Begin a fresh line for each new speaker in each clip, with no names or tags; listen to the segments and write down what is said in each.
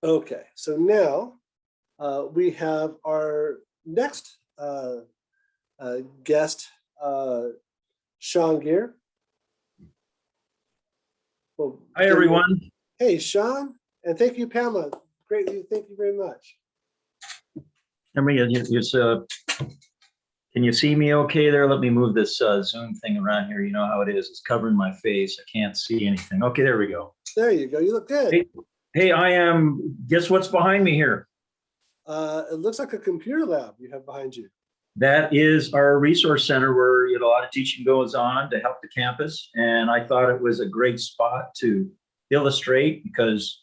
Okay, so now we have our next guest, Sean Gear. Well,
Hi, everyone.
Hey, Sean, and thank you, Pamela. Greatly, thank you very much.
Can you see me okay there? Let me move this Zoom thing around here. You know how it is. It's covering my face. I can't see anything. Okay, there we go.
There you go. You look good.
Hey, I am, guess what's behind me here?
It looks like a computer lab you have behind you.
That is our resource center where a lot of teaching goes on to help the campus. And I thought it was a great spot to illustrate because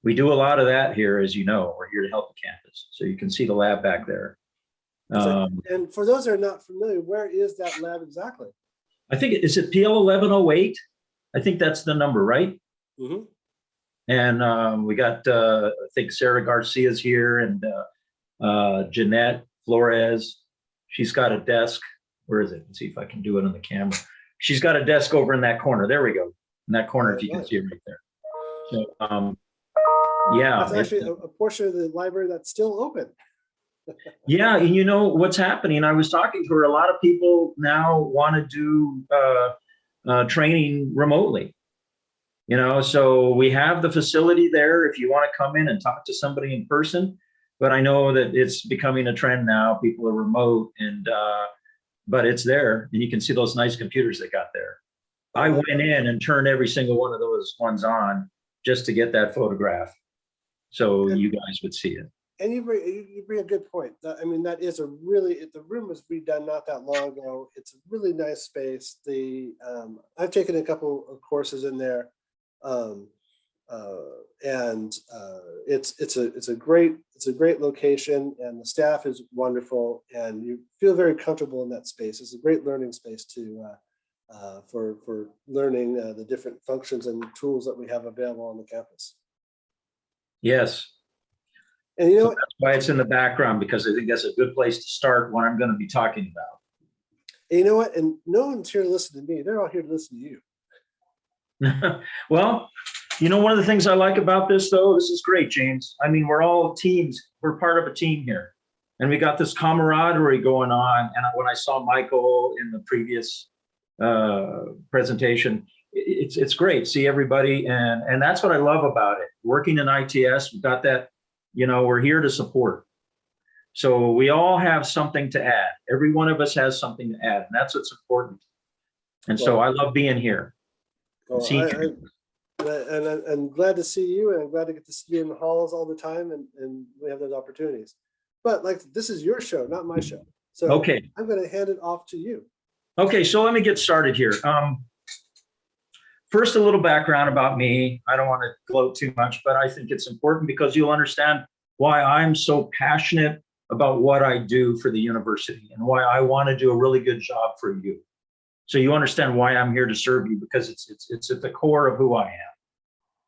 we do a lot of that here, as you know. We're here to help the campus. So you can see the lab back there.
And for those that are not familiar, where is that lab exactly?
I think, is it PL 1108? I think that's the number, right?
Mm-hmm.
And we got, I think Sarah Garcia's here and Jeanette Flores. She's got a desk. Where is it? Let's see if I can do it on the camera. She's got a desk over in that corner. There we go. In that corner, if you can see it right there. So, yeah.
That's actually a portion of the library that's still open.
Yeah, and you know what's happening? I was talking to her. A lot of people now want to do training remotely. You know, so we have the facility there if you want to come in and talk to somebody in person. But I know that it's becoming a trend now. People are remote, and but it's there, and you can see those nice computers they got there. I went in and turned every single one of those ones on just to get that photograph, so you guys would see it.
And you bring a good point. I mean, that is a really, the room was redone not that long ago. It's a really nice space. I've taken a couple of courses in there, and it's a great location, and the staff is wonderful, and you feel very comfortable in that space. It's a great learning space for learning the different functions and tools that we have available on the campus.
Yes.
And you know,
so that's why it's in the background, because I think that's a good place to start what I'm going to be talking about.
And you know what? And no one's here to listen to me. They're all here to listen to you.
Well, you know, one of the things I like about this, though, this is great, James. I mean, we're all teams. We're part of a team here. And we got this camaraderie going on. And when I saw Michael in the previous presentation, it's great. See everybody. And that's what I love about it. Working in ITS, we've got that. You know, we're here to support. So we all have something to add. Every one of us has something to add, and that's what's important. And so I love being here.
And I'm glad to see you, and I'm glad to get to see you in the halls all the time, and we have those opportunities. But like, this is your show, not my show. So okay, I'm going to hand it off to you.
Okay, so let me get started here. First, a little background about me. I don't want to gloat too much, but I think it's important because you'll understand why I'm so passionate about what I do for the university and why I want to do a really good job for you. So you understand why I'm here to serve you, because it's at the core of who I am.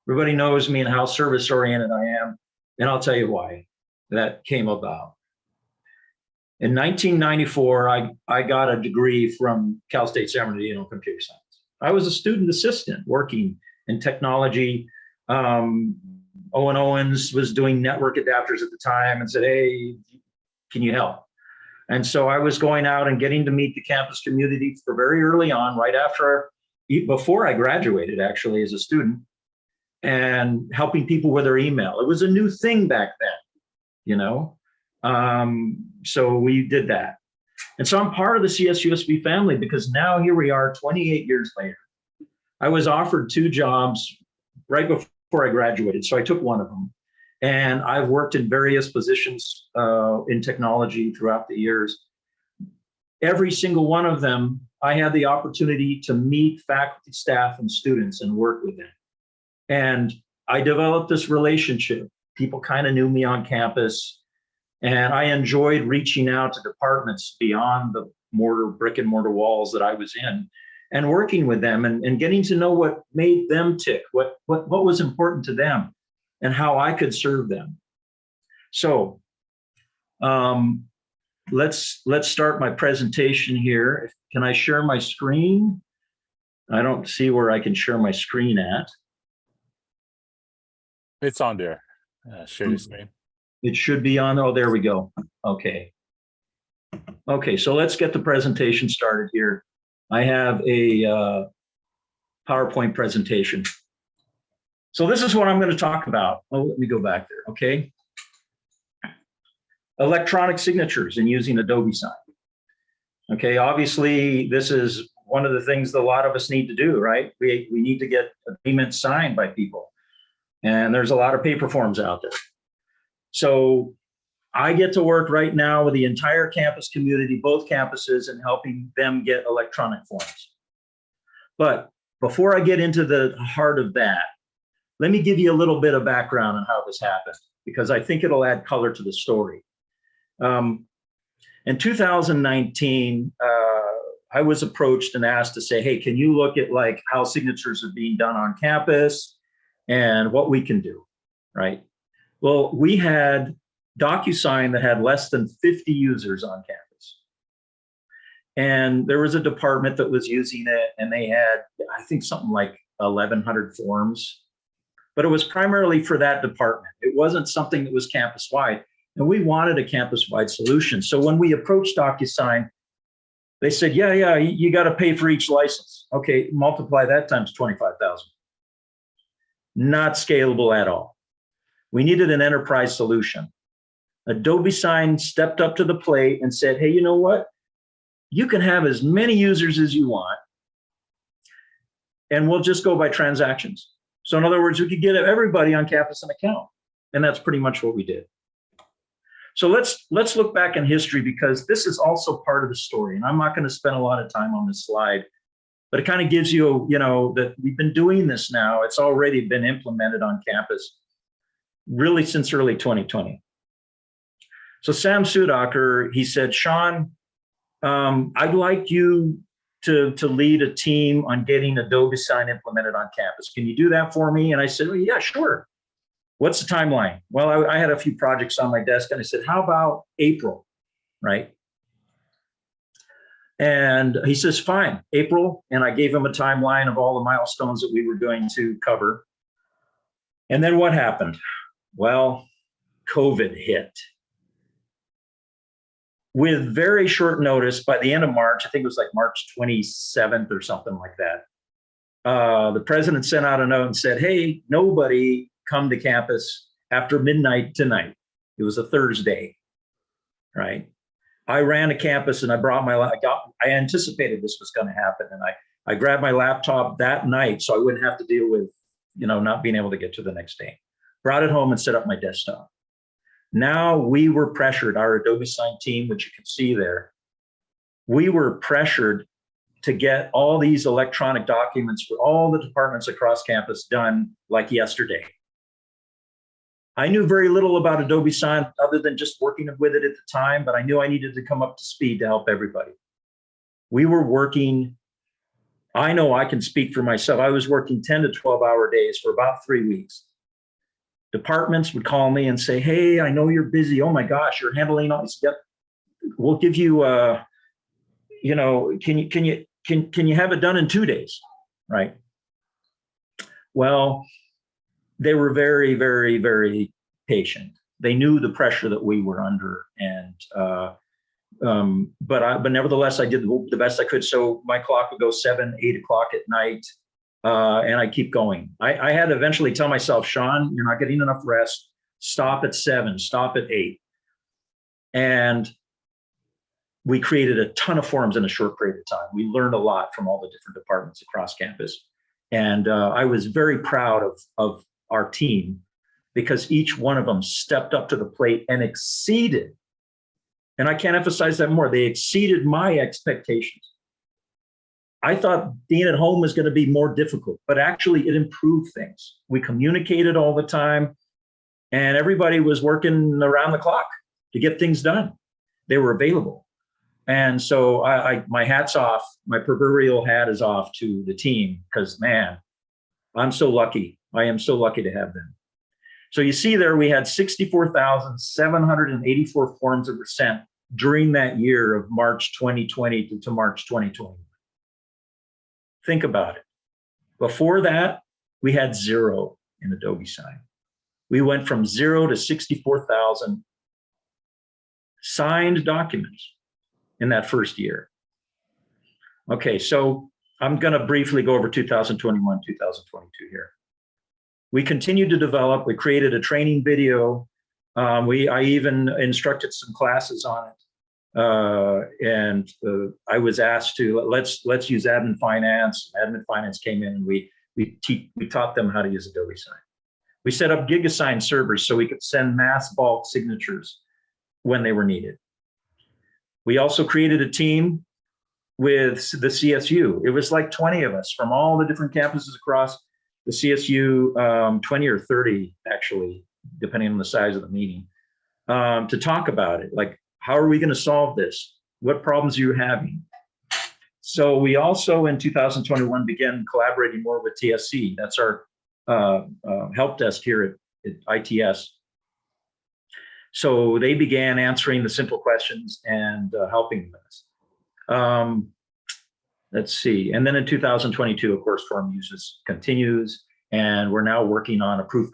Everybody knows me and how service-oriented I am, and I'll tell you why that came about. In 1994, I got a degree from Cal State San Bernardino, computer science. I was a student assistant working in technology. Owen Owens was doing network adapters at the time and said, hey, can you help? And so I was going out and getting to meet the campus community for very early on, right after, before I graduated actually as a student, and helping people with their email. It was a new thing back then, you know? So we did that. And so I'm part of the CSUSB family because now here we are 28 years later. I was offered 2 jobs right before I graduated, so I took one of them. And I've worked in various positions in technology throughout the years. Every single one of them, I had the opportunity to meet faculty, staff, and students and work with them. And I developed this relationship. People kind of knew me on campus. And I enjoyed reaching out to departments beyond the brick and mortar walls that I was in, and working with them and getting to know what made them tick, what was important to them, and how I could serve them. So let's start my presentation here. Can I share my screen? I don't see where I can share my screen at.
It's on there. Share your screen.
It should be on. Oh, there we go. Okay. Okay, so let's get the presentation started here. I have a PowerPoint presentation. So this is what I'm going to talk about. Oh, let me go back there. Okay. Electronic signatures and using Adobe Sign. Okay, obviously, this is one of the things that a lot of us need to do, right? We need to get agreements signed by people. And there's a lot of paper forms out there. So I get to work right now with the entire campus community, both campuses, and helping them get electronic forms. But before I get into the heart of that, let me give you a little bit of background on how this happened, because I think it'll add color to the story. In 2019, I was approached and asked to say, hey, can you look at like how signatures are being done on campus and what we can do, right? Well, we had DocuSign that had less than 50 users on campus. And there was a department that was using it, and they had, I think, something like 1,100 forms, but it was primarily for that department. It wasn't something that was campus-wide, and we wanted a campus-wide solution. So when we approached DocuSign, they said, yeah, you got to pay for each license. Okay, multiply that times 25,000. Not scalable at all. We needed an enterprise solution. Adobe Sign stepped up to the plate and said, hey, you know what? You can have as many users as you want, and we'll just go by transactions. So in other words, we could get everybody on campus an account. And that's pretty much what we did. So let's look back in history, because this is also part of the story. And I'm not going to spend a lot of time on this slide, but it kind of gives you, that we've been doing this now. It's already been implemented on campus really since early 2020. So Sam Sudacher, he said, Sean, I'd like you to lead a team on getting Adobe Sign implemented on campus. Can you do that for me? And I said, well, yeah, sure. What's the timeline? Well, I had a few projects on my desk, and I said, how about April, right? And he says, fine, April. And I gave him a timeline of all the milestones that we were going to cover. And then what happened? Well, COVID hit. With very short notice, by the end of March, I think it was like March 27th or something like that, the president sent out a note and said, hey, nobody come to campus after midnight tonight. It was a Thursday, right? I ran to campus and I brought I anticipated this was going to happen. And I grabbed my laptop that night so I wouldn't have to deal with, not being able to get to the next day. Brought it home and set up my desktop. Now we were pressured, our Adobe Sign team, which you can see there, we were pressured to get all these electronic documents for all the departments across campus done like yesterday. I knew very little about Adobe Sign other than just working with it at the time, but I knew I needed to come up to speed to help everybody. We were working, I know I can speak for myself, I was working 10 to 12-hour days for about 3 weeks. Departments would call me and say, hey, I know you're busy. Oh my gosh, you're handling all this. Yep. We'll give you, can you have it done in 2 days, right? Well, they were very, very, very patient. They knew the pressure that we were under, and but nevertheless, I did the best I could. So my clock would go 7, 8 o'clock at night, and I keep going. I had to eventually tell myself, Sean, you're not getting enough rest. Stop at 7, stop at 8. And we created a ton of forms in a short period of time. We learned a lot from all the different departments across campus. And I was very proud of our team, because each one of them stepped up to the plate and exceeded, and I can't emphasize that more, they exceeded my expectations. I thought being at home was going to be more difficult, but actually it improved things. We communicated all the time, and everybody was working around the clock to get things done. They were available. And so my hat's off, my proverbial hat is off to the team, because man, I'm so lucky. I am so lucky to have them. So you see there, we had 64,784 forms that were sent during that year of March 2020 to March 2021. Think about it. Before that, we had 0 in Adobe Sign. We went from 0 to 64,000 signed documents in that first year. Okay, so I'm going to briefly go over 2021, 2022 here. We continued to develop. We created a training video. I even instructed some classes on it. I was asked to let's use admin finance. Admin finance came in and we taught them how to use Adobe Sign. We set up GigaSign servers so we could send mass bulk signatures when they were needed. We also created a team with the CSU. It was like 20 of us from all the different campuses across the CSU, 20 or 30 actually, depending on the size of the meeting, to talk about it. Like, how are we going to solve this? What problems are you having? So we also in 2021 began collaborating more with TSC. That's our help desk here at ITS. So they began answering the simple questions and helping us. Let's see. And then in 2022, of course, Forum Uses continues, and we're now working on a proof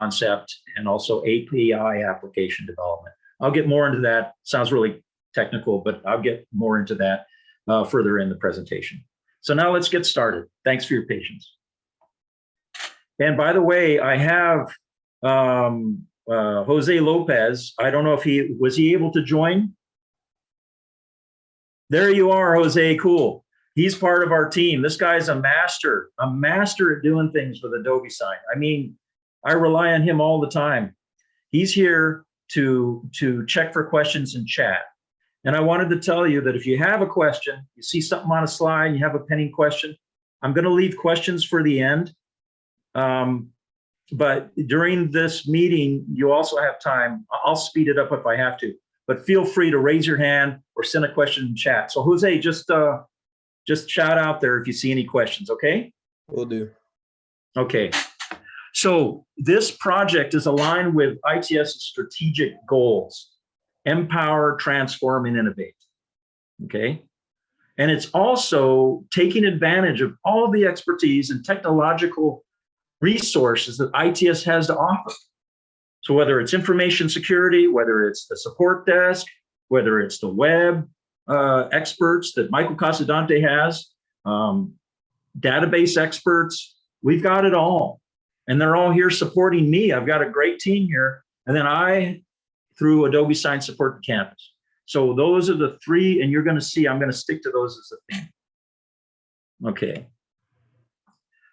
concept and also API application development. I'll get more into that. Sounds really technical, but I'll get more into that further in the presentation. So now let's get started. Thanks for your patience. And by the way, I have Jose Lopez. I don't know if was he able to join? There you are, Jose. Cool. He's part of our team. This guy's a master at doing things with Adobe Sign. I mean, I rely on him all the time. He's here to check for questions in chat. And I wanted to tell you that if you have a question, you see something on a slide, you have a pending question, I'm going to leave questions for the end. But during this meeting, you also have time. I'll speed it up if I have to, but feel free to raise your hand or send a question in chat. So Jose, just shout out there if you see any questions, okay?
Will do.
Okay. So this project is aligned with ITS's strategic goals: empower, transform, and innovate. Okay. And it's also taking advantage of all the expertise and technological resources that ITS has to offer. So whether it's information security, whether it's the support desk, whether it's the web experts that Michael Casadante has, database experts, we've got it all. And they're all here supporting me. I've got a great team here. And then I, through Adobe Sign, support the campus. So those are the three, and you're going to see, I'm going to stick to those as a theme. Okay.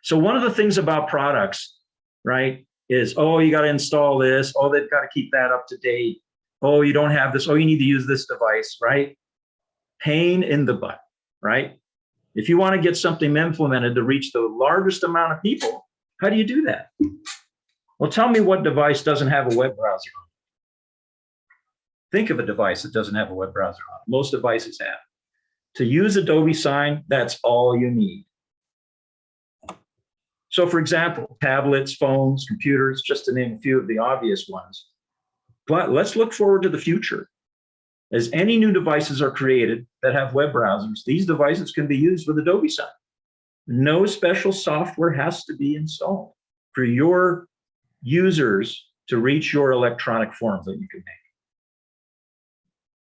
So one of the things about products, right, is, oh, you got to install this. Oh, they've got to keep that up to date. Oh, you don't have this. Oh, you need to use this device, right? Pain in the butt, right? If you want to get something implemented to reach the largest amount of people, how do you do that? Well, tell me what device doesn't have a web browser on it. Think of a device that doesn't have a web browser on it. Most devices have. To use Adobe Sign, that's all you need. So for example, tablets, phones, computers, just to name a few of the obvious ones. But let's look forward to the future. As any new devices are created that have web browsers, these devices can be used with Adobe Sign. No special software has to be installed for your users to reach your electronic forms that you can make.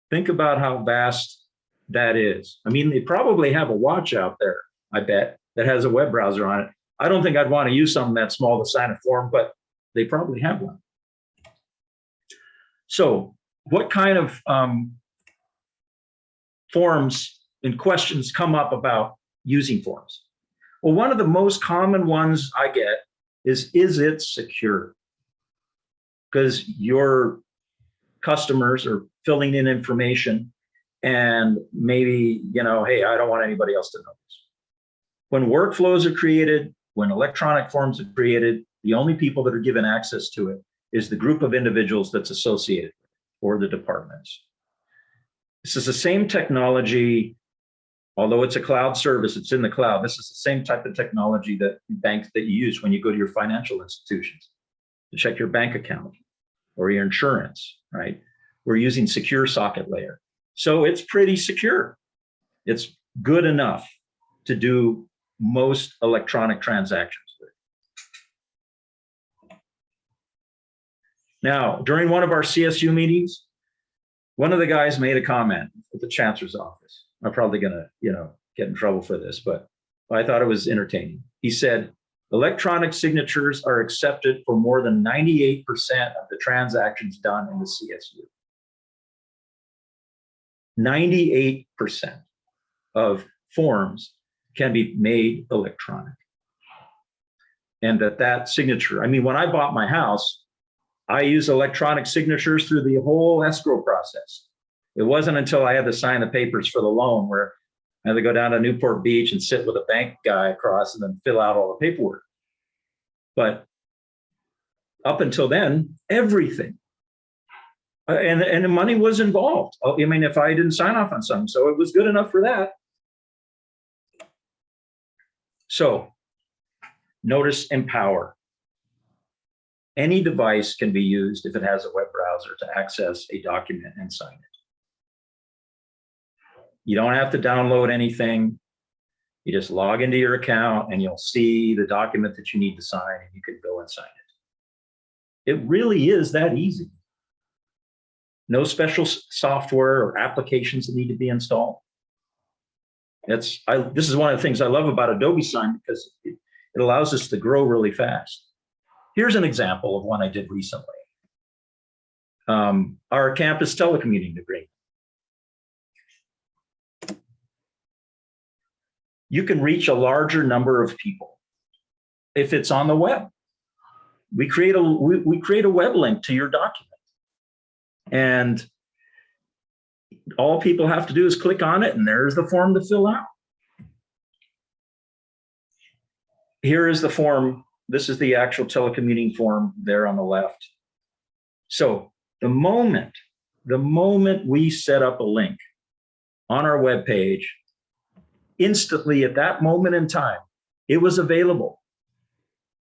Think about how vast that is. I mean, they probably have a watch out there, I bet, that has a web browser on it. I don't think I'd want to use something that small to sign a form, but they probably have one. So what kind of forms and questions come up about using forms? Well, one of the most common ones I get is it secure? Because your customers are filling in information and maybe, you know, hey, I don't want anybody else to know this. When workflows are created, when electronic forms are created, the only people that are given access to it is the group of individuals that's associated with it, or the departments. This is the same technology, although it's a cloud service, it's in the cloud. This is the same type of technology that banks that you use when you go to your financial institutions to check your bank account or your insurance, right? We're using secure socket layer. So it's pretty secure. It's good enough to do most electronic transactions with. Now, during one of our CSU meetings, one of the guys made a comment at the chancellor's office. I'm probably going to, get in trouble for this, but I thought it was entertaining. He said, electronic signatures are accepted for more than 98% of the transactions done in the CSU. 98% of forms can be made electronic. And that signature, I mean, when I bought my house, I used electronic signatures through the whole escrow process. It wasn't until I had to sign the papers for the loan where I had to go down to Newport Beach and sit with a bank guy across and then fill out all the paperwork. But up until then, everything. And the money was involved. I mean, if I didn't sign off on something, so it was good enough for that. So notice Empower. Any device can be used if it has a web browser to access a document and sign it. You don't have to download anything. You just log into your account and you'll see the document that you need to sign and you can go and sign it. It really is that easy. No special software or applications that need to be installed. This is one of the things I love about Adobe Sign because it allows us to grow really fast. Here's an example of one I did recently. Our campus telecommuting degree. You can reach a larger number of people if it's on the web. We create a web link to your document. And all people have to do is click on it and there's the form to fill out. Here is the form. This is the actual telecommuting form there on the left. So the moment we set up a link on our web page, instantly at that moment in time, it was available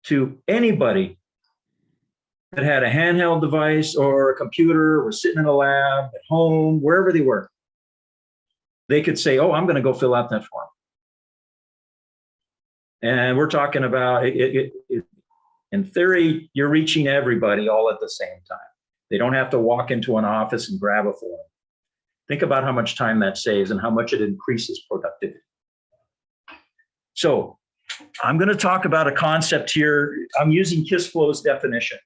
to anybody that had a handheld device or a computer or sitting in a lab at home, wherever they were. They could say, oh, I'm going to go fill out that form. And we're talking about, in theory, you're reaching everybody all at the same time. They don't have to walk into an office and grab a form. Think about how much time that saves and how much it increases productivity. So I'm going to talk about a concept here. I'm using KISSFlow's definition,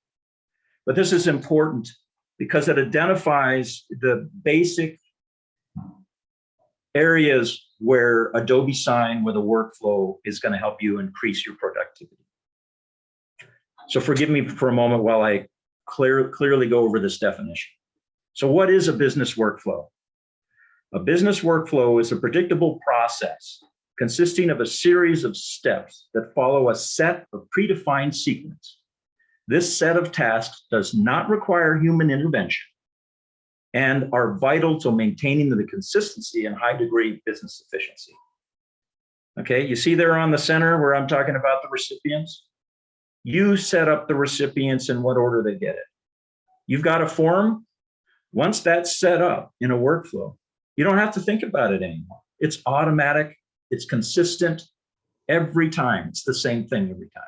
but this is important because it identifies the basic areas where Adobe Sign with a workflow is going to help you increase your productivity. So forgive me for a moment while I clearly go over this definition. So what is a business workflow? A business workflow is a predictable process consisting of a series of steps that follow a set of predefined sequence. This set of tasks does not require human intervention and are vital to maintaining the consistency and high degree of business efficiency. Okay, you see there on the center where I'm talking about the recipients? You set up the recipients in what order they get it. You've got a form. Once that's set up in a workflow, you don't have to think about it anymore. It's automatic. It's consistent every time. It's the same thing every time.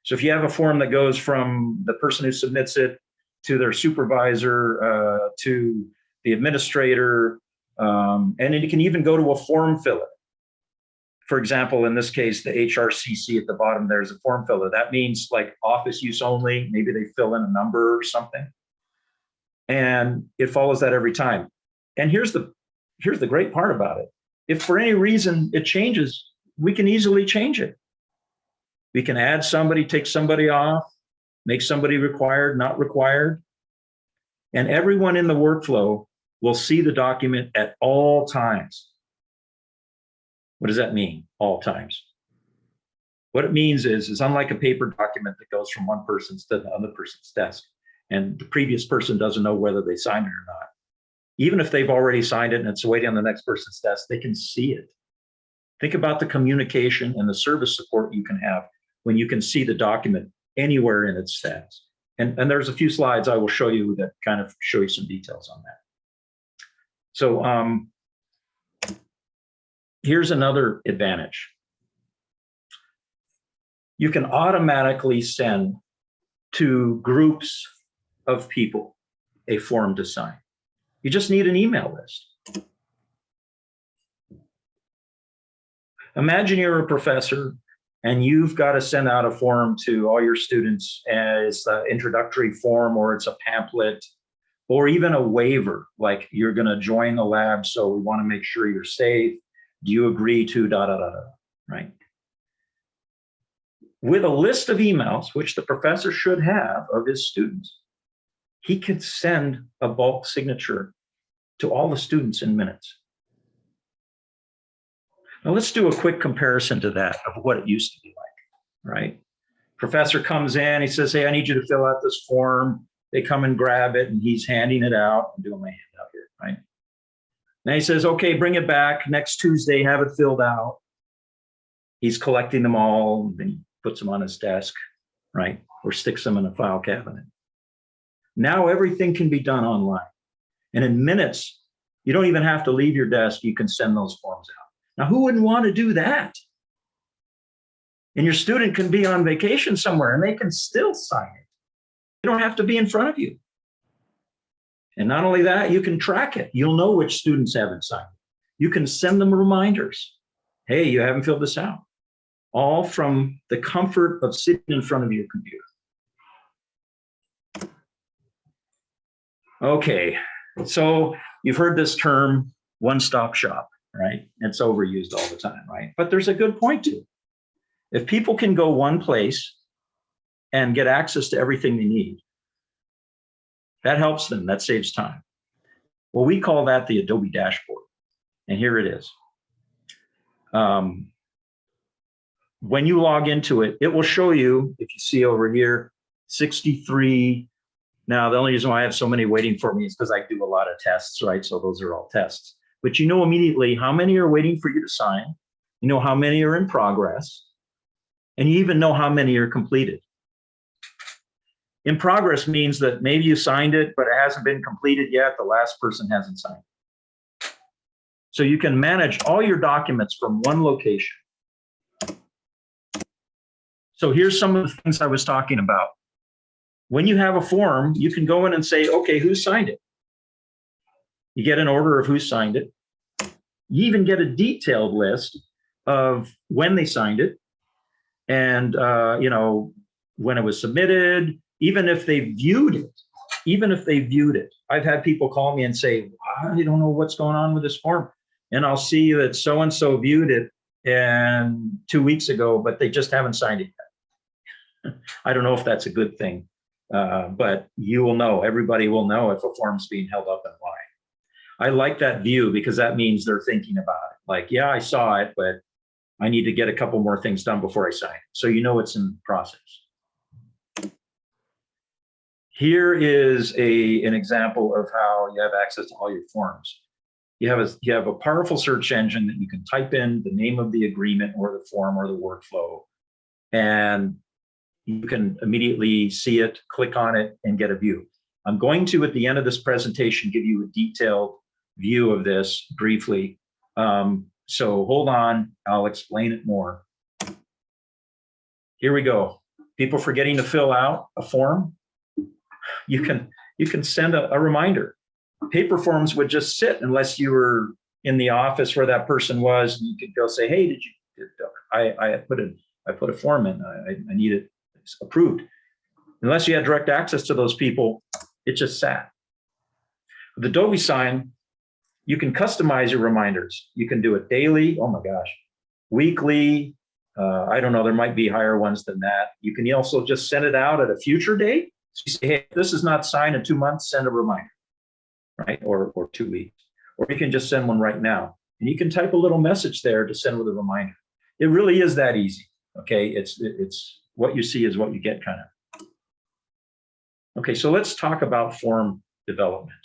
So if you have a form that goes from the person who submits it to their supervisor, to the administrator, and it can even go to a form filler. For example, in this case, the HRCC at the bottom, there's a form filler. That means like office use only. Maybe they fill in a number or something. And it follows that every time. And here's the great part about it. If for any reason it changes, we can easily change it. We can add somebody, take somebody off, make somebody required, not required. And everyone in the workflow will see the document at all times. What does that mean, all times? What it means is unlike a paper document that goes from one person's to the other person's desk, and the previous person doesn't know whether they signed it or not. Even if they've already signed it and it's waiting on the next person's desk, they can see it. Think about the communication and the service support you can have when you can see the document anywhere in its stats. And there's a few slides I will show you that kind of show you some details on that. So here's another advantage. You can automatically send to groups of people a form to sign. You just need an email list. Imagine you're a professor and you've got to send out a form to all your students as an introductory form, or it's a pamphlet, or even a waiver, like you're going to join the lab, so we want to make sure you're safe. Do you agree to da da da da, right? With a list of emails, which the professor should have of his students, he could send a bulk signature to all the students in minutes. Now let's do a quick comparison to that of what it used to be like, right? Professor comes in, he says, hey, I need you to fill out this form. They come and grab it, and he's handing it out. I'm doing my hand out here, right? Now he says, okay, bring it back next Tuesday, have it filled out. He's collecting them all, and then he puts them on his desk, right? Or sticks them in a file cabinet. Now everything can be done online. And in minutes, you don't even have to leave your desk. You can send those forms out. Now, who wouldn't want to do that? And your student can be on vacation somewhere and they can still sign it. You don't have to be in front of you. And not only that, you can track it. You'll know which students haven't signed it. You can send them reminders. Hey, you haven't filled this out. All from the comfort of sitting in front of your computer. Okay, so you've heard this term, one-stop shop, right? It's overused all the time, right? But there's a good point to it. If people can go one place and get access to everything they need, that helps them, that saves time. Well, we call that the Adobe dashboard, and here it is. When you log into it, it will show you, if you see over here, 63. Now, the only reason why I have so many waiting for me is because I do a lot of tests, right? So those are all tests. But you know immediately how many are waiting for you to sign. You know how many are in progress. And you even know how many are completed. In progress means that maybe you signed it, but it hasn't been completed yet. The last person hasn't signed. So you can manage all your documents from one location. So here's some of the things I was talking about. When you have a form, you can go in and say, okay, who signed it? You get an order of who signed it. You even get a detailed list of when they signed it and, you know, when it was submitted, even if they viewed it. I've had people call me and say, I don't know what's going on with this form. And I'll see that so-and-so viewed it and 2 weeks ago, but they just haven't signed it yet. I don't know if that's a good thing, but you will know, everybody will know if a form's being held up and why. I like that view because that means they're thinking about it. Like, yeah, I saw it, but I need to get a couple more things done before I sign it. So you know it's in process. Here is an example of how you have access to all your forms. You have a powerful search engine that you can type in the name of the agreement or the form or the workflow, and you can immediately see it, click on it, and get a view. I'm going to, at the end of this presentation, give you a detailed view of this briefly. So hold on, I'll explain it more. Here we go. People forgetting to fill out a form. You can send a reminder. Paper forms would just sit unless you were in the office where that person was, and you could go say, hey, I put a form in, I need it approved. Unless you had direct access to those people, it just sat. With Adobe Sign, you can customize your reminders. You can do it daily, oh my gosh, weekly, I don't know, there might be higher ones than that. You can also just send it out at a future date. So you say, hey, if this is not signed in 2 months, send a reminder, right? Or 2 weeks. Or you can just send one right now. And you can type a little message there to send with a reminder. It really is that easy, okay? It's what you see is what you get, kind of. Okay, so let's talk about form development.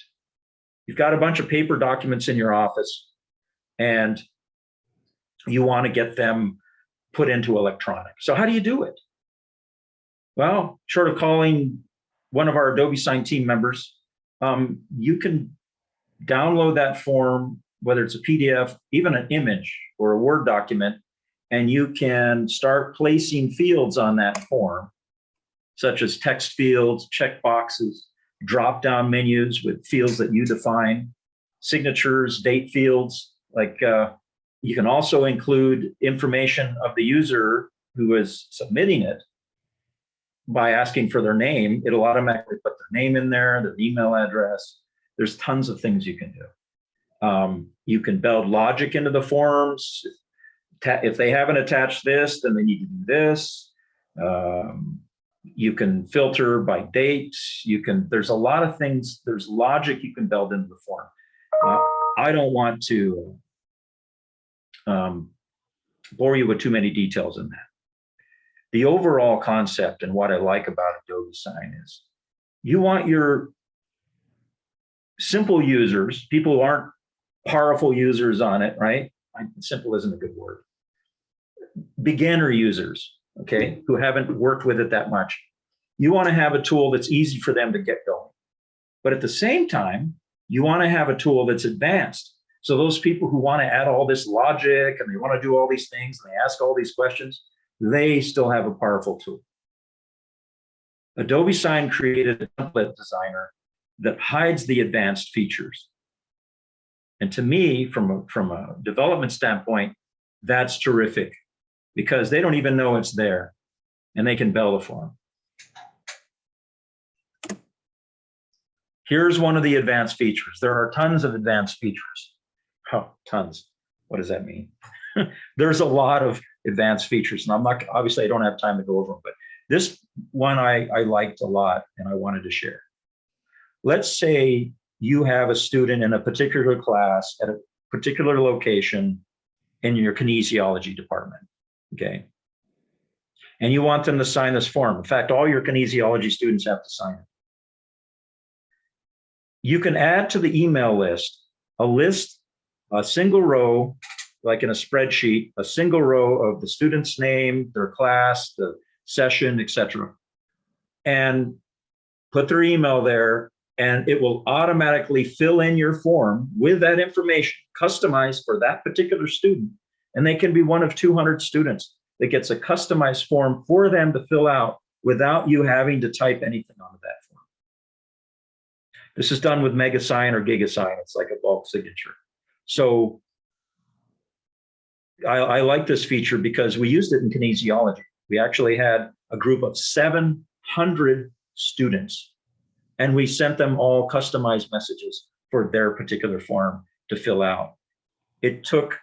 You've got a bunch of paper documents in your office, and you want to get them put into electronic. So how do you do it? Well, short of calling one of our Adobe Sign team members, you can download that form, whether it's a PDF, even an image or a Word document, and you can start placing fields on that form, such as text fields, check boxes, drop-down menus with fields that you define, signatures, date fields. Like you can also include information of the user who is submitting it by asking for their name. It'll automatically put their name in there, their email address. There's tons of things you can do. You can build logic into the forms. If they haven't attached this, then they need to do this. You can filter by dates. There's a lot of things, there's logic you can build into the form. I don't want to bore you with too many details in that. The overall concept and what I like about Adobe Sign is you want your simple users, people who aren't powerful users on it, right? Simple isn't a good word. Beginner users, okay, who haven't worked with it that much. You want to have a tool that's easy for them to get going. But at the same time, you want to have a tool that's advanced. So those people who want to add all this logic and they want to do all these things and they ask all these questions, they still have a powerful tool. Adobe Sign created a template designer that hides the advanced features. And to me, from a development standpoint, that's terrific because they don't even know it's there and they can build a form. Here's one of the advanced features. There are tons of advanced features. Oh, tons. What does that mean? There's a lot of advanced features, and obviously I don't have time to go over them, but this one I liked a lot and I wanted to share. Let's say you have a student in a particular class at a particular location in your kinesiology department, okay? And you want them to sign this form. In fact, all your kinesiology students have to sign it. You can add to the email list, a single row, like in a spreadsheet, a single row of the student's name, their class, the session, etc., and put their email there, and it will automatically fill in your form with that information, customized for that particular student. And they can be one of 200 students that gets a customized form for them to fill out without you having to type anything onto that form. This is done with MegaSign or GigaSign. It's like a bulk signature. So I like this feature because we used it in kinesiology. We actually had a group of 700 students, and we sent them all customized messages for their particular form to fill out. It took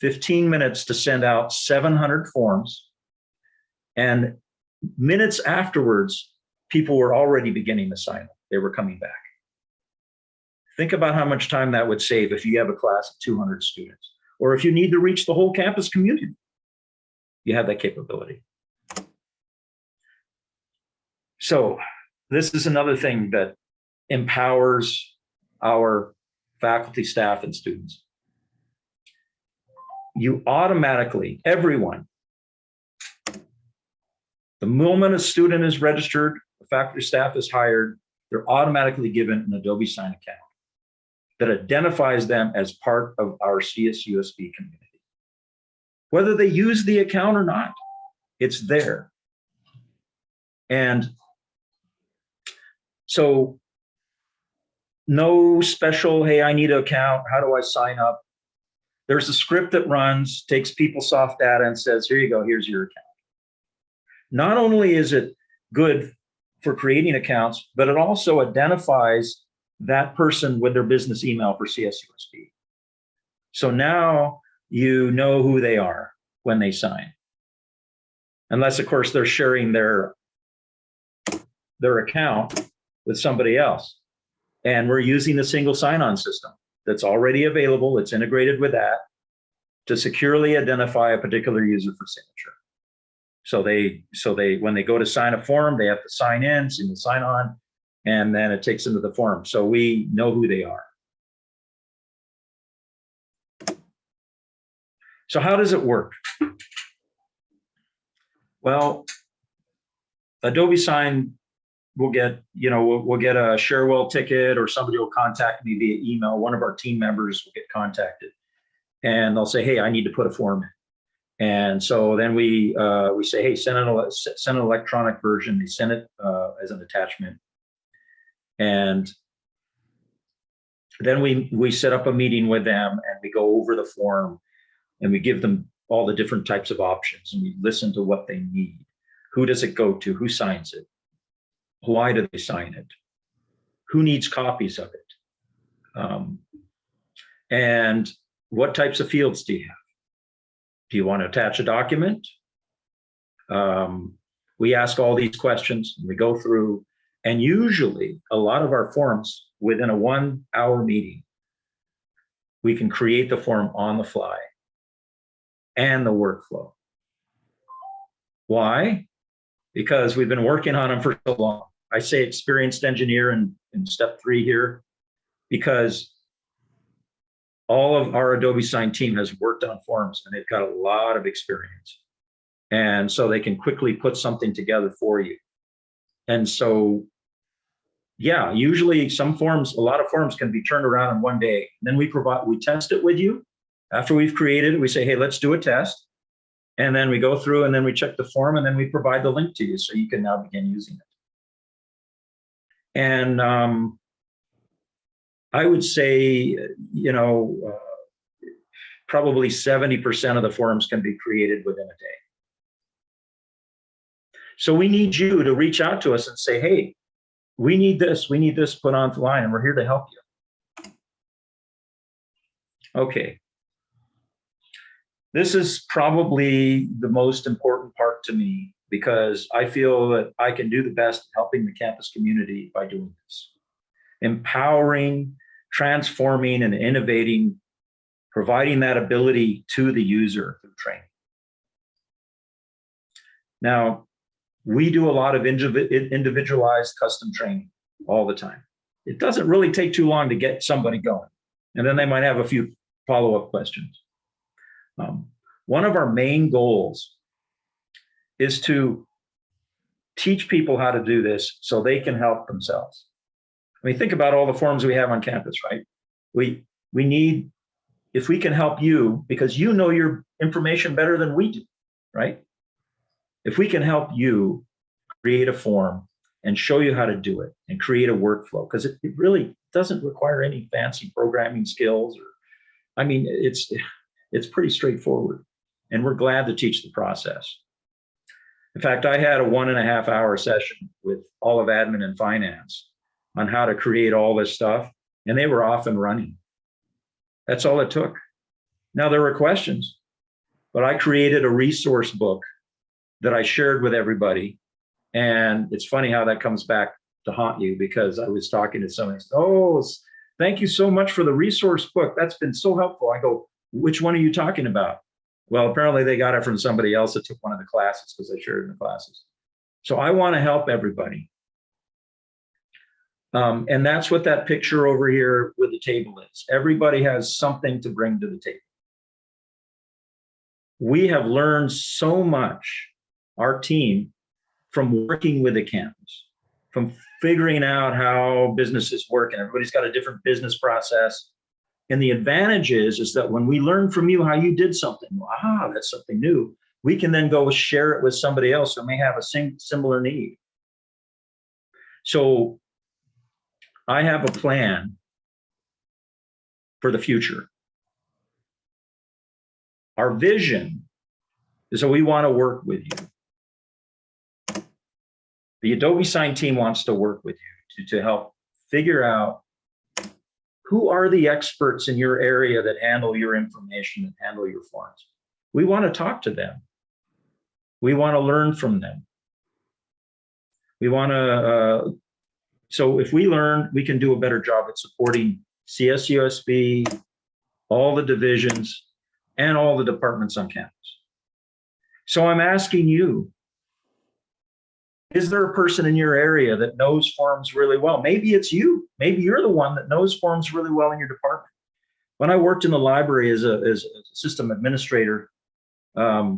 15 minutes to send out 700 forms, and minutes afterwards, people were already beginning to sign up. They were coming back. Think about how much time that would save if you have a class of 200 students, or if you need to reach the whole campus community. You have that capability. So this is another thing that empowers our faculty, staff, and students. You automatically, everyone, the moment a student is registered, the faculty, staff is hired, they're automatically given an Adobe Sign account that identifies them as part of our CSUSB community. Whether they use the account or not, it's there. And so no special, hey, I need an account, how do I sign up? There's a script that runs, takes PeopleSoft data and says, here you go, here's your account. Not only is it good for creating accounts, but it also identifies that person with their business email for CSUSB. So now you know who they are when they sign. Unless, of course, they're sharing their account with somebody else. And we're using the single sign-on system that's already available. It's integrated with that to securely identify a particular user for signature. So they when they go to sign a form, they have to sign in, single sign on, and then it takes them to the form. So we know who they are. So how does it work? Well, Adobe Sign will get, we'll get a Sharewell ticket, or somebody will contact me via email. One of our team members will get contacted and they'll say, hey, I need to put a form in. And so then we say, hey, send an electronic version. They send it as an attachment. And then we set up a meeting with them and we go over the form and we give them all the different types of options and we listen to what they need. Who does it go to? Who signs it? Why do they sign it? Who needs copies of it? And what types of fields do you have? Do you want to attach a document? We ask all these questions and we go through, and usually a lot of our forms within a 1 hour meeting, we can create the form on the fly and the workflow. Why? Because we've been working on them for so long. I say experienced engineer in step 3 here, because all of our Adobe Sign team has worked on forms and they've got a lot of experience. And so they can quickly put something together for you. And so, yeah, usually a lot of forms can be turned around in 1 day. And then we test it with you. After we've created it, we say, hey, let's do a test. And then we go through and then we check the form and then we provide the link to you so you can now begin using it. And I would say, probably 70% of the forms can be created within a day. So we need you to reach out to us and say, hey, we need this put on the line and we're here to help you. Okay. This is probably the most important part to me because I feel that I can do the best helping the campus community by doing this. Empowering, transforming, and innovating, providing that ability to the user through training. Now, we do a lot of individualized custom training all the time. It doesn't really take too long to get somebody going. And then they might have a few follow-up questions. One of our main goals is to teach people how to do this so they can help themselves. I mean, think about all the forms we have on campus, right? We need, if we can help you, because you know your information better than we do, right? If we can help you create a form and show you how to do it and create a workflow, because it really doesn't require any fancy programming skills, or, I mean, it's pretty straightforward, and we're glad to teach the process. In fact, I had a 1.5 hour session with all of admin and finance on how to create all this stuff, and they were off and running. That's all it took. Now, there were questions, but I created a resource book that I shared with everybody. And it's funny how that comes back to haunt you, because I was talking to somebody, oh, thank you so much for the resource book. That's been so helpful. I go, which one are you talking about? Well, apparently they got it from somebody else that took one of the classes, because I shared in the classes. So I want to help everybody. And that's what that picture over here with the table is. Everybody has something to bring to the table. We have learned so much, our team, from working with the campus, from figuring out how businesses work, and everybody's got a different business process. And the advantage is that when we learn from you how you did something, that's something new, we can then go share it with somebody else who may have a similar need. So I have a plan for the future. Our vision is that we want to work with you. The Adobe Sign team wants to work with you to help figure out who are the experts in your area that handle your information and handle your forms. We want to talk to them. We want to learn from them. We want to, so if we learn, we can do a better job at supporting CSUSB, all the divisions, and all the departments on campus. So I'm asking you, is there a person in your area that knows forms really well? Maybe it's you. Maybe you're the one that knows forms really well in your department. When I worked in the library as a system administrator, I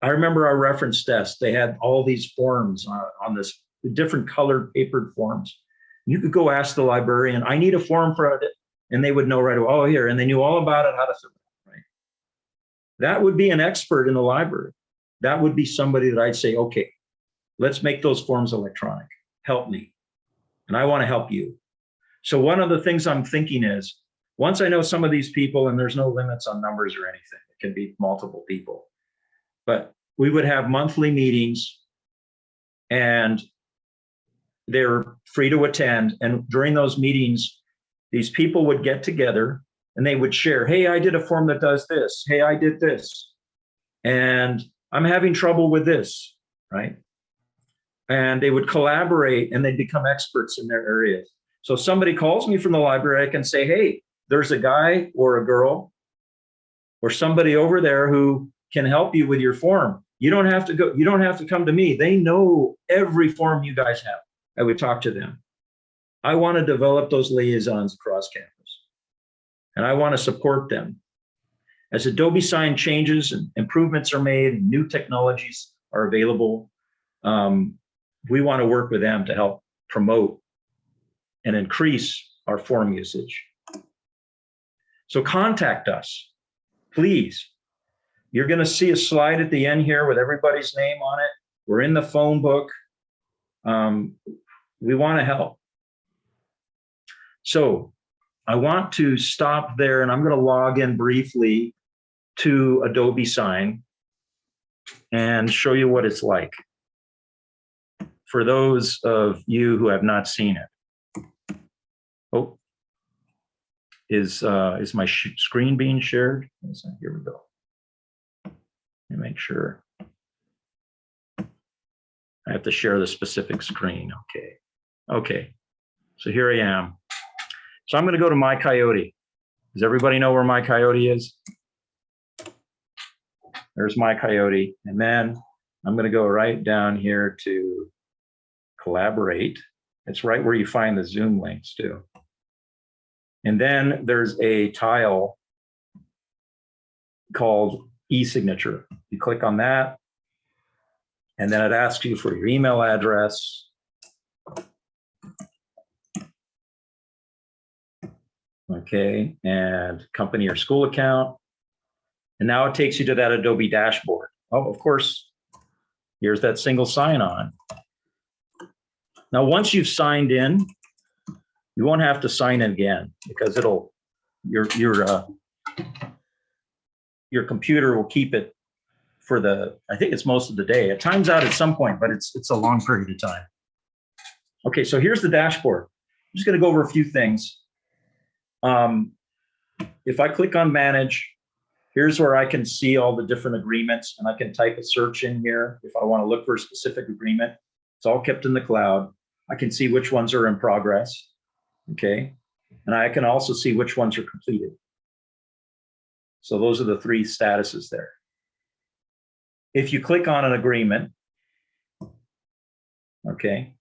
remember our reference desk, they had all these forms on this different colored papered forms. You could go ask the librarian, I need a form for it, and they would know right away, oh, here, and they knew all about it, how to fill it, right? That would be an expert in the library. That would be somebody that I'd say, okay, let's make those forms electronic. Help me. and I want to help you. So one of the things I'm thinking is, once I know some of these people, and there's no limits on numbers or anything, it can be multiple people, but we would have monthly meetings and they're free to attend. And during those meetings, these people would get together and they would share, hey, I did a form that does this. Hey, I did this. And I'm having trouble with this, right? And they would collaborate and they'd become experts in their areas. So somebody calls me from the library, I can say, hey, there's a guy or a girl or somebody over there who can help you with your form. You don't have to go, you don't have to come to me. They know every form you guys have. I would talk to them. I want to develop those liaisons across campus, and I want to support them. As Adobe Sign changes and improvements are made and new technologies are available, we want to work with them to help promote and increase our form usage. So contact us, please. You're going to see a slide at the end here with everybody's name on it. We're in the phone book. We want to help. So I want to stop there, and I'm going to log in briefly to Adobe Sign and show you what it's like for those of you who have not seen it. Oh, is my screen being shared? Here we go. Let me make sure. I have to share the specific screen. Okay. Okay. So here I am. So I'm going to go to My Coyote. Does everybody know where My Coyote is? There's My Coyote. And then I'm going to go right down here to Collaborate. It's right where you find the Zoom links too. And then there's a tile called e-signature. You click on that, and then it asks you for your email address. Okay, and company or school account. And now it takes you to that Adobe dashboard. Oh, of course, here's that single sign-on. Now, once you've signed in, you won't have to sign in again because your computer will keep it for I think it's most of the day. It times out at some point, but it's a long period of time. Okay, so here's the dashboard. I'm just going to go over a few things. If I click on Manage, here's where I can see all the different agreements, and I can type a search in here if I want to look for a specific agreement. It's all kept in the cloud. I can see which ones are in progress, okay? And I can also see which ones are completed. So those are the three statuses there. If you click on an agreement, okay,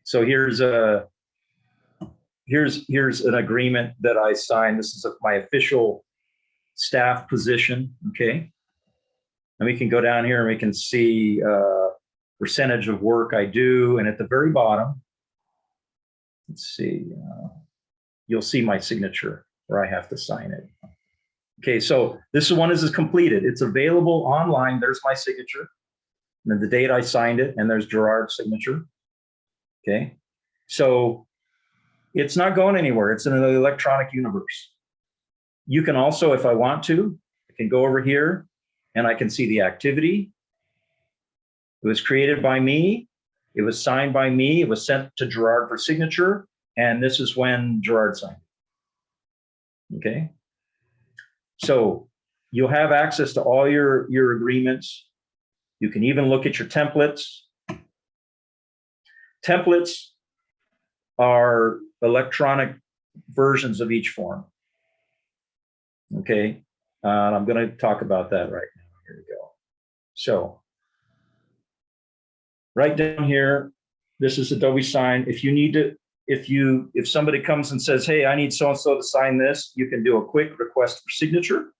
so here's an agreement that I signed. This is my official staff position, okay? And we can go down here and we can see percentage of work I do. And at the very bottom, let's see, you'll see my signature where I have to sign it. Okay, so this one is completed. It's available online. There's my signature, and then the date I signed it, and there's Gerard's signature. Okay, so it's not going anywhere. It's in the electronic universe. You can also, if I want to, I can go over here and I can see the activity. It was created by me. It was signed by me. It was sent to Gerard for signature. And this is when Gerard signed it. Okay. So you'll have access to all your agreements. You can even look at your templates. Templates are electronic versions of each form. Okay, I'm going to talk about that right now. Here we go. So right down here, this is Adobe Sign. If you need to, if somebody comes and says, hey, I need so-and-so to sign this, you can do a quick request for signature.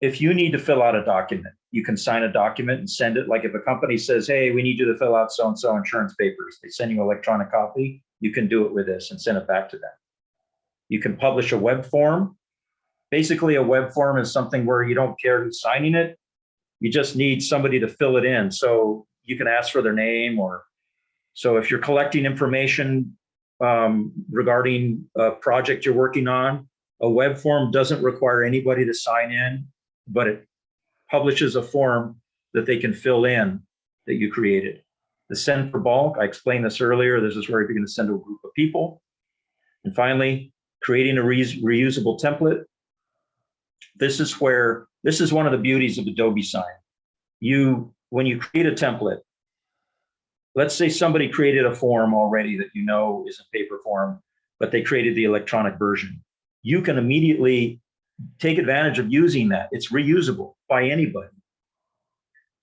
If you need to fill out a document, you can sign a document and send it. Like if a company says, hey, we need you to fill out so-and-so insurance papers, they send you an electronic copy, you can do it with this and send it back to them. You can publish a web form. Basically, a web form is something where you don't care who's signing it. You just need somebody to fill it in. So you can ask for their name or So if you're collecting information regarding a project you're working on, a web form doesn't require anybody to sign in, but it publishes a form that they can fill in that you created. The send for bulk, I explained this earlier. This is where you're going to send to a group of people. And finally, creating a reusable template. This is one of the beauties of Adobe Sign. When you create a template, let's say somebody created a form already that you know is a paper form, but they created the electronic version. You can immediately take advantage of using that. It's reusable by anybody.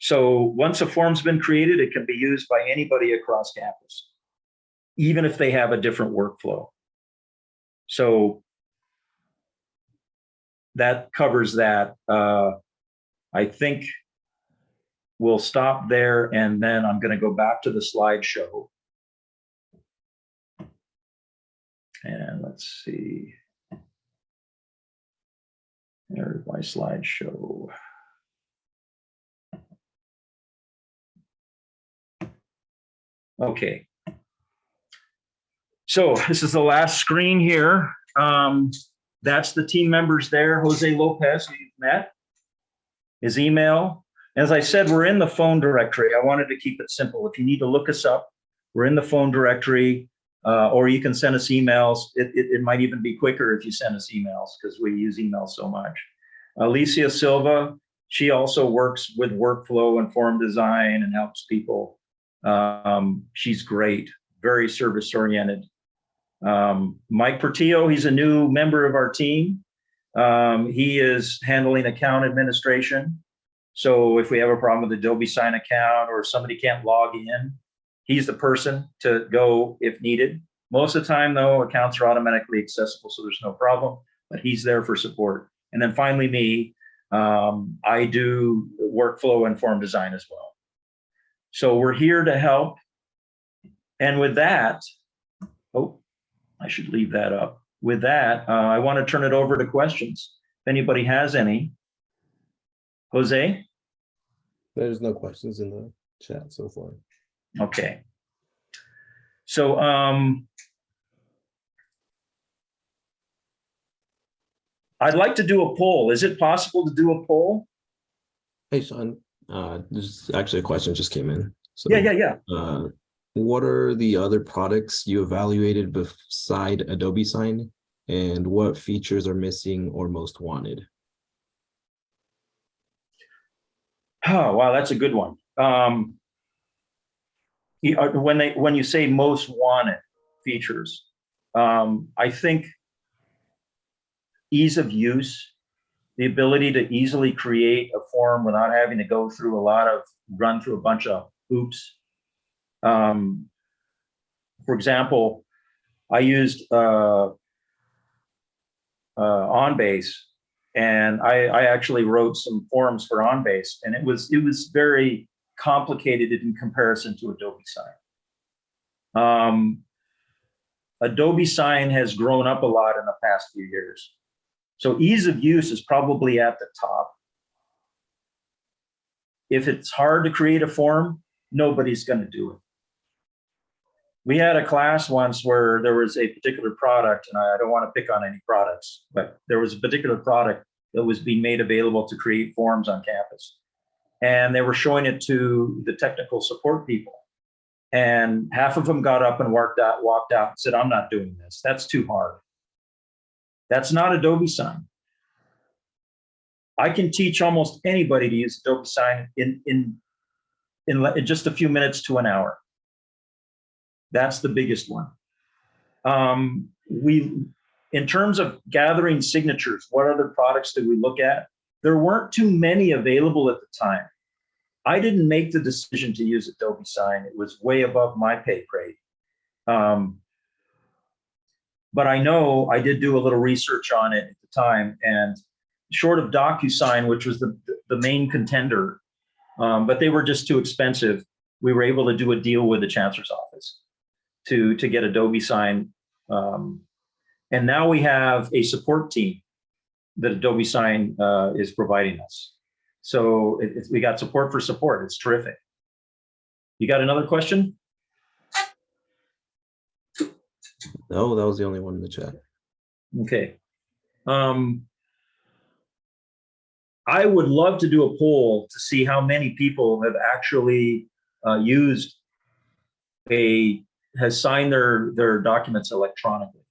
So once a form's been created, it can be used by anybody across campus, even if they have a different workflow. So that covers that. I think we'll stop there, and then I'm going to go back to the slideshow. And let's see. There's my slideshow. Okay. So this is the last screen here. That's the team members there. Jose Lopez, who you've met. His email. As I said, we're in the phone directory. I wanted to keep it simple. If you need to look us up, we're in the phone directory, or you can send us emails. It might even be quicker if you send us emails because we use email so much. Alicia Silva, she also works with workflow and form design and helps people. She's great, very service-oriented. Mike Portillo, he's a new member of our team. He is handling account administration. So if we have a problem with Adobe Sign account or somebody can't log in, he's the person to go if needed. Most of the time, though, accounts are automatically accessible, so there's no problem, but he's there for support. And then finally, me, I do workflow and form design as well. So we're here to help. And with that, oh, I should leave that up. With that, I want to turn it over to questions. If anybody has any. Jose?
There's no questions in the chat so far.
Okay. So I'd like to do a poll. Is it possible to do a poll?
Hey, Sean, there's actually a question just came in. So,
Yeah.
What are the other products you evaluated beside Adobe Sign, and what features are missing or most wanted?
Oh, wow, that's a good one. When you say most wanted features, I think ease of use, the ability to easily create a form without having to go through run through a bunch of hoops. For example, I used OnBase, and I actually wrote some forms for OnBase, and it was very complicated in comparison to Adobe Sign. Adobe Sign has grown up a lot in the past few years. So ease of use is probably at the top. If it's hard to create a form, nobody's going to do it. We had a class once where there was a particular product, and I don't want to pick on any products, but there was a particular product that was being made available to create forms on campus. And they were showing it to the technical support people. And half of them got up and walked out and said, I'm not doing this. That's too hard. That's not Adobe Sign. I can teach almost anybody to use Adobe Sign in just a few minutes to an hour. That's the biggest one. In terms of gathering signatures, what other products did we look at? There weren't too many available at the time. I didn't make the decision to use Adobe Sign. It was way above my pay grade. But I know I did do a little research on it at the time, and short of DocuSign, which was the main contender, but they were just too expensive, we were able to do a deal with the Chancellor's Office to get Adobe Sign. And now we have a support team that Adobe Sign is providing us. So we got support for support. It's terrific. You got another question?
No, that was the only one in the chat.
Okay. I would love to do a poll to see how many people have actually used has signed their documents electronically.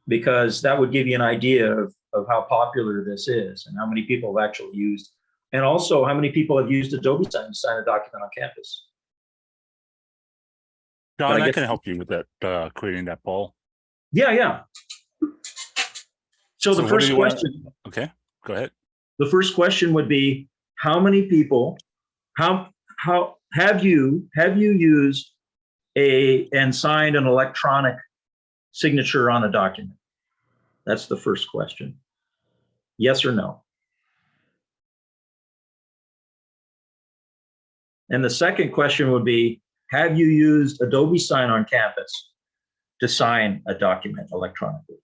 Because that would give you an idea of how popular this is and how many people have actually used, and also how many people have used Adobe Sign to sign a document on campus.
John, I can help you with that, creating that poll.
Yeah. So the
what
first
do you want?
question,
Okay, go ahead.
the first question would be, how many people, how have you used and signed an electronic signature on a document? That's the first question. Yes or no? And the second question would be, have you used Adobe Sign on campus to sign a document electronically?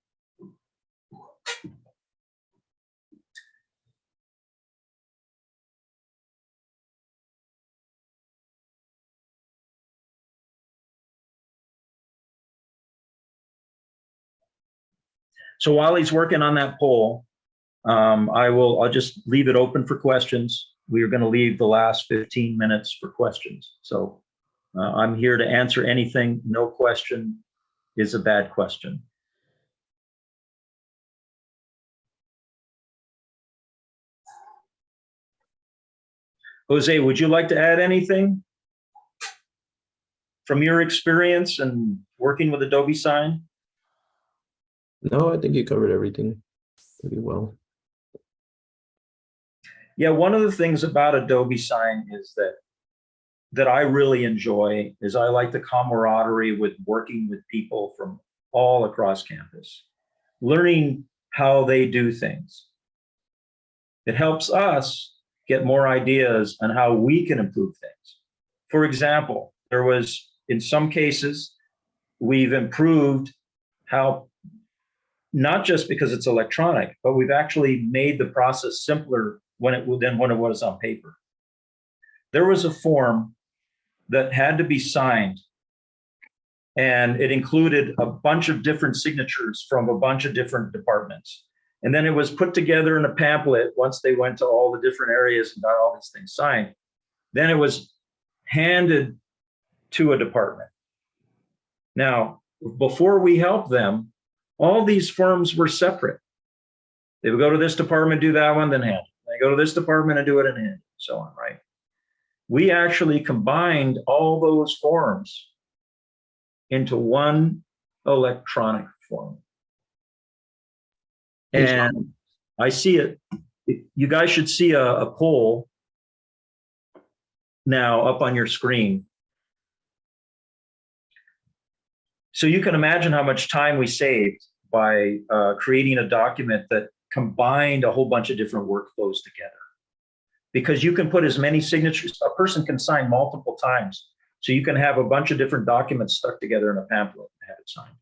So while he's working on that poll, I'll just leave it open for questions. We are going to leave the last 15 minutes for questions. So I'm here to answer anything. No question is a bad question. Jose, would you like to add anything from your experience and working with Adobe Sign?
No, I think you covered everything pretty well.
Yeah, one of the things about Adobe Sign is that I really enjoy is I like the camaraderie with working with people from all across campus, learning how they do things. It helps us get more ideas on how we can improve things. For example, in some cases, we've improved how, not just because it's electronic, but we've actually made the process simpler than when it was on paper. There was a form that had to be signed, and it included a bunch of different signatures from a bunch of different departments. And then it was put together in a pamphlet once they went to all the different areas and got all these things signed. Then it was handed to a department. Now, before we helped them, all these forms were separate. They would go to this department, do that one, then hand it. They go to this department and do it and hand it, so on, right? We actually combined all those forms into one electronic form. And I see it. You guys should see a poll now up on your screen. So you can imagine how much time we saved by creating a document that combined a whole bunch of different workflows together. Because you can put as many signatures, a person can sign multiple times. So you can have a bunch of different documents stuck together in a pamphlet and have it signed.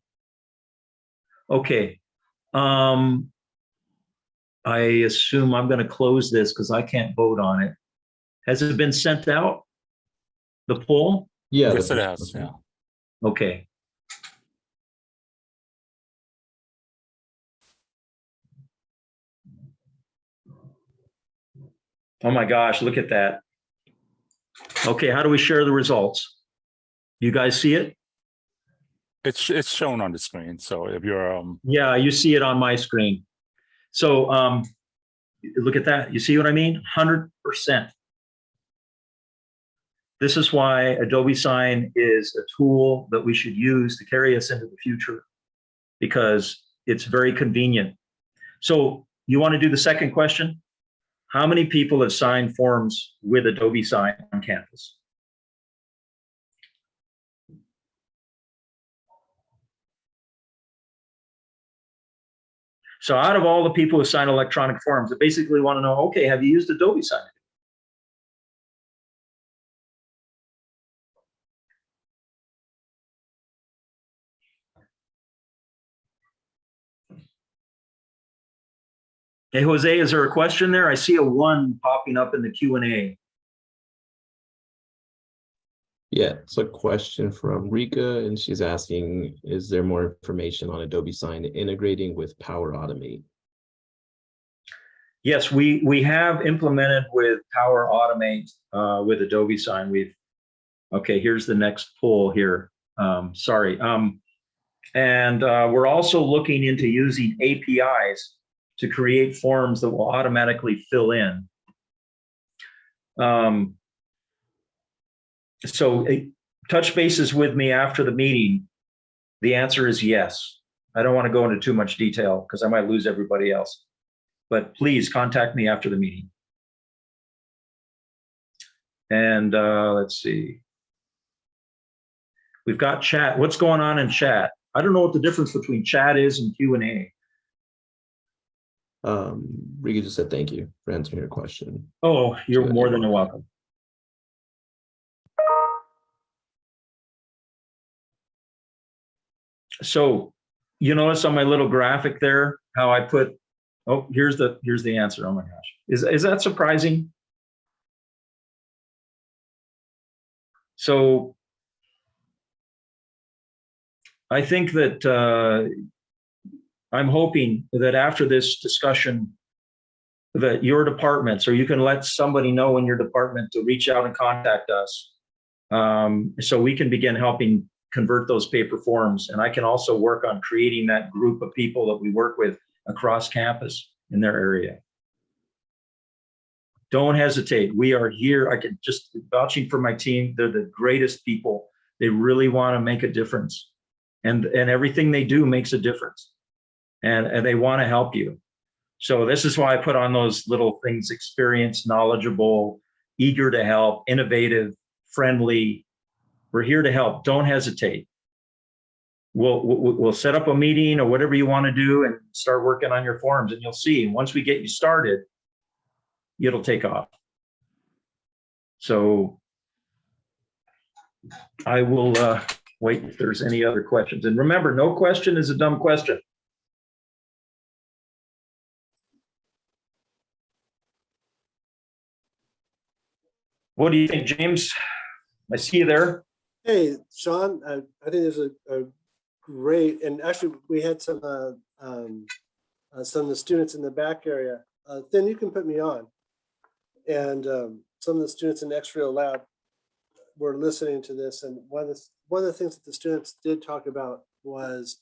Okay. I assume I'm going to close this because I can't vote on it. Has it been sent out? The poll?
Yeah.
Yes, it has. Yeah.
Okay. Oh my gosh, look at that. Okay, how do we share the results? You guys see it?
It's shown on the screen. So if you're
Yeah, you see it on my screen. So look at that. You see what I mean? 100%. This is why Adobe Sign is a tool that we should use to carry us into the future, because it's very convenient. So you want to do the second question? How many people have signed forms with Adobe Sign on campus? So out of all the people who sign electronic forms, I basically want to know, okay, have you used Adobe Sign? Hey, Jose, is there a question there? I see a 1 popping up in the Q&A.
Yeah, it's a question from Rika, and she's asking, is there more information on Adobe Sign integrating with Power Automate?
Yes, we have implemented with Power Automate with Adobe Sign. Okay, here's the next poll here. Sorry. And we're also looking into using APIs to create forms that will automatically fill in. So touch bases with me after the meeting. The answer is yes. I don't want to go into too much detail because I might lose everybody else. But please contact me after the meeting. And let's see. We've got chat. What's going on in chat? I don't know what the difference between chat is and Q&A.
Rika just said thank you for answering your question.
Oh, you're
So,
more than welcome. So you notice on my little graphic there how I put, oh, here's the answer. Oh my gosh. Is that surprising? So I think that I'm hoping that after this discussion that your departments, or you can let somebody know in your department to reach out and contact us, so we can begin helping convert those paper forms. And I can also work on creating that group of people that we work with across campus in their area. Don't hesitate. We are here. I can just vouching for my team. They're the greatest people. They really want to make a difference. And everything they do makes a difference. And they want to help you. So this is why I put on those little things: experienced, knowledgeable, eager to help, innovative, friendly. We're here to help. Don't hesitate. We'll set up a meeting or whatever you want to do and start working on your forms, and you'll see. And once we get you started, it'll take off. So I will wait if there's any other questions. And remember, no question is a dumb question. What do you think, James? I see you there.
Hey, Sean, I think there's a great, and actually we had some of the students in the back area. Then you can put me on. And some of the students in the X-Ray lab were listening to this, and one of the things that the students did talk about was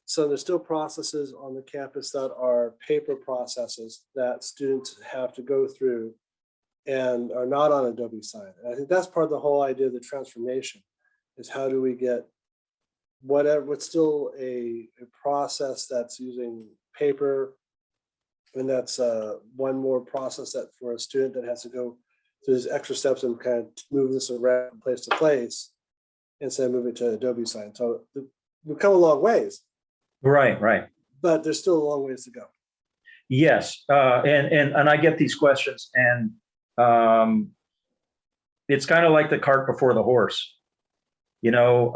so there's still processes on the campus that are paper processes that students have to go through and are not on Adobe Sign. And I think that's part of the whole idea of the transformation, is how do we get what's still a process that's using paper, and that's one more process that for a student that has to go through these extra steps and kind of move this around place to place instead of moving to Adobe Sign. So we've come a long ways.
Right.
But there's still a long ways to go.
Yes, and I get these questions, and it's kind of like the cart before the horse. You know,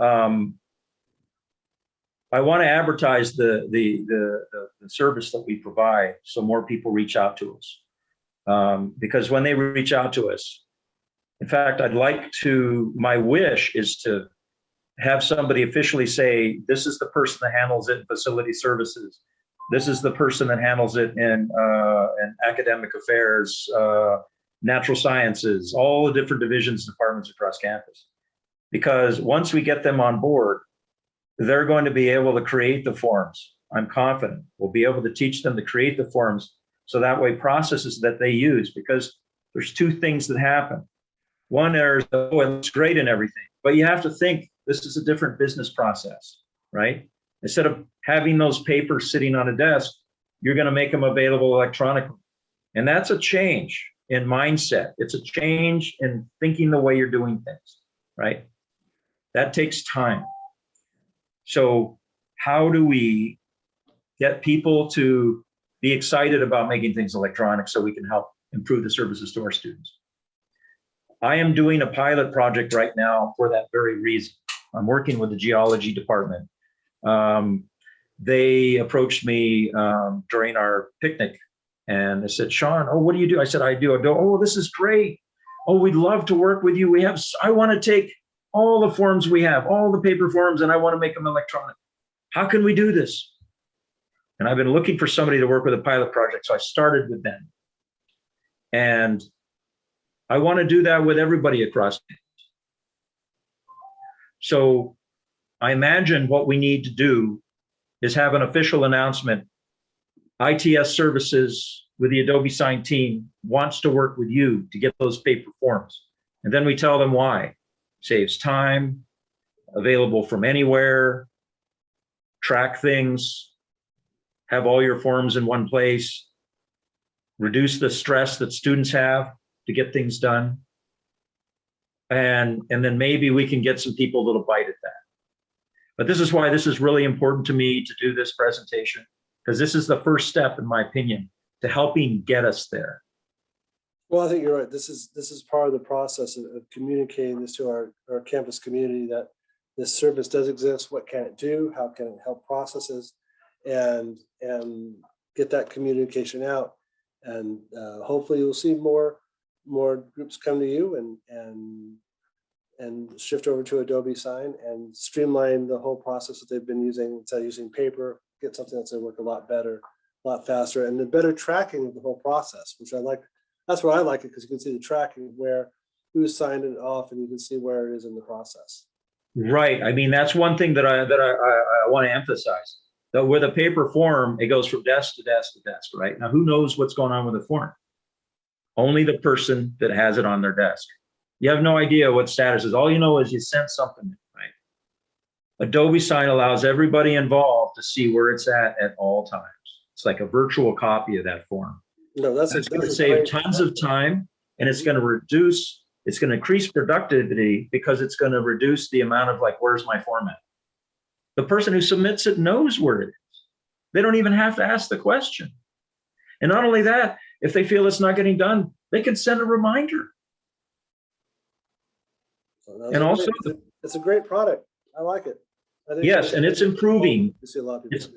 I want to advertise the service that we provide so more people reach out to us. Because when they reach out to us, in fact, my wish is to have somebody officially say, this is the person that handles it in facility services. This is the person that handles it in academic affairs, natural sciences, all the different divisions, departments across campus. Because once we get them on board, they're going to be able to create the forms. I'm confident we'll be able to teach them to create the forms, so that way processes that they use, because there's two things that happen. One is, oh, it looks great and everything, but you have to think this is a different business process, right? Instead of having those papers sitting on a desk, you're going to make them available electronically. And that's a change in mindset. It's a change in thinking the way you're doing things, right? That takes time. So how do we get people to be excited about making things electronic so we can help improve the services to our students? I am doing a pilot project right now for that very reason. I'm working with the geology department. They approached me during our picnic, and they said, Sean, oh, what do you do? I said, I do Adobe. Oh, this is great. Oh, we'd love to work with you. I want to take all the forms we have, all the paper forms, and I want to make them electronic. How can we do this? And I've been looking for somebody to work with a pilot project, so I started with them. And I want to do that with everybody across. So I imagine what we need to do is have an official announcement. ITS Services with the Adobe Sign team wants to work with you to get those paper forms. And then we tell them why. Saves time, available from anywhere, track things, have all your forms in one place, reduce the stress that students have to get things done. And then maybe we can get some people that'll bite at that. But this is why this is really important to me to do this presentation, because this is the first step, in my opinion, to helping get us there.
Well, I think you're right. This is part of the process of communicating this to our campus community, that this service does exist. What can it do? How can it help processes, and get that communication out. And hopefully you'll see more groups come to you and shift over to Adobe Sign and streamline the whole process that they've been using. Instead of using paper, get something that's going to work a lot better, a lot faster, and the better tracking of the whole process, which I like. That's why I like it, because you can see the tracking where who's signed it off, and you can see where it is in the process.
Right. I mean, that's one thing that I want to emphasize. That with a paper form, it goes from desk to desk to desk, right? Now, who knows what's going on with the form? Only the person that has it on their desk. You have no idea what status is. All you know is you sent something, right? Adobe Sign allows everybody involved to see where it's at all times. It's like a virtual copy of that form.
No, that's
going to save tons of time, and it's going to increase productivity, because it's going to reduce the amount of like, where's my format? The person who submits it knows where it is. They don't even have to ask the question. And not only that, if they feel it's not getting done, they can send a reminder. And also,
it's a great product. I like it.
Yes, and it's improving.
See a lot of people.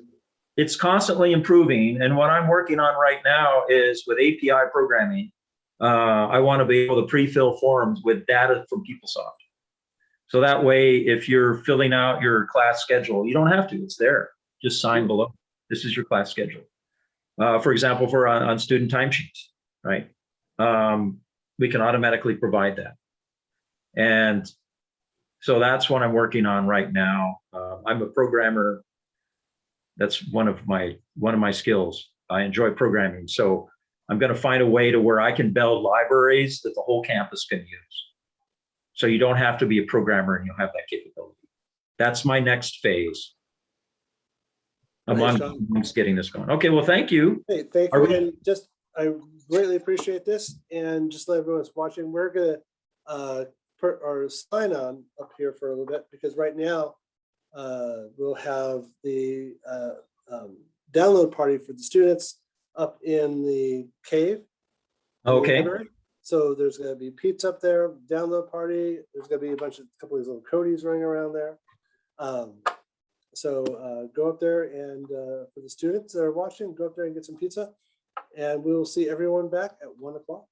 It's constantly improving. And what I'm working on right now is with API programming. I want to be able to pre-fill forms with data from PeopleSoft. So that way, if you're filling out your class schedule, you don't have to, it's there. Just sign below. This is your class schedule. For example, for on student timesheets, right? We can automatically provide that. And so that's what I'm working on right now. I'm a programmer. That's one of my skills. I enjoy programming. So I'm going to find a way to where I can build libraries that the whole campus can use. So you don't have to be a programmer and you'll have that capability. That's my next phase amongst getting this going. Okay, well, thank you.
Hey, thank you. And just, I greatly appreciate this. And just let everyone that's watching, we're going to put our sign on up here for a little bit, because right now we'll have the download party for the students up in the cave.
Okay.
So there's going to be pizza up there, download party. There's going to be a couple of these little Codys running around there. So go up there, and for the students that are watching, go up there and get some pizza. And we'll see everyone back at 1 o'clock.